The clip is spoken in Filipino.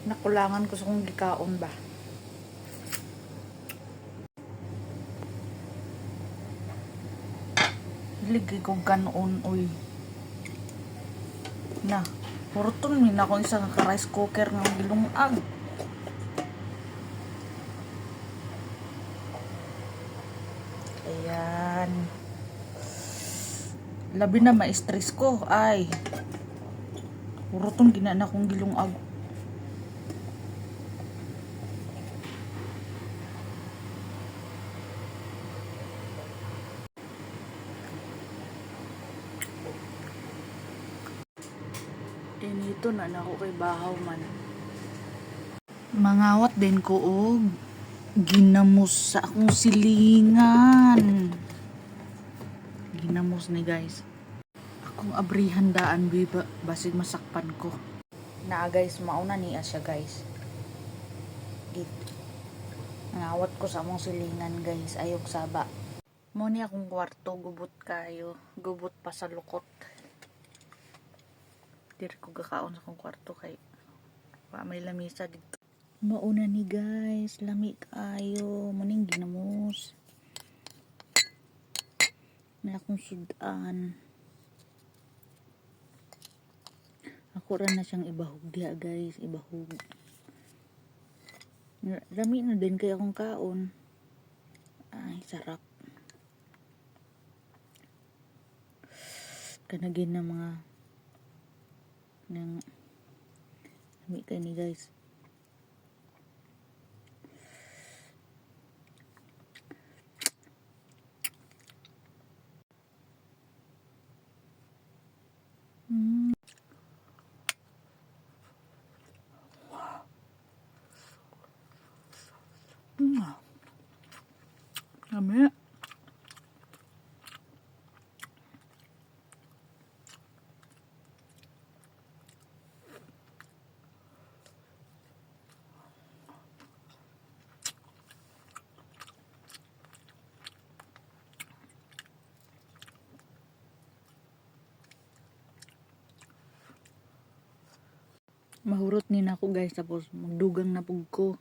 Nakulangan ko sa kong gikaon ba. Hilig ko ganon, uy. Na, purton min ako isang ka-rice cooker nga gilungag. Ayan. Labi na ma-stress ko, ay. Purton ginana kong gilungag. Inito na ako kay bahaw man. Mangawat din ko og ginamos sa akong silingan. Ginamos ni guys. Akong abrihan daan biba basig masakpan ko. Naa guys, mauna niya siya guys. Ngawat ko sa among silingan guys, ayog saba. Mo ni akong kwarto, gubot kayo, gubot pa sa lukot. Diri ko gakaon sa akong kwarto kay may lamisa dito. Mauna ni guys, lami kayo, muning ginamos. May akong sudan. Ako ra na siyang ibahog diha guys, ibahog. Lami na din kay akong kaon. Ay, sarap. Kanagin na mga nang lami kay ni guys. Lami. Mahurot ni nako guys, tapos magdugang na pug ko.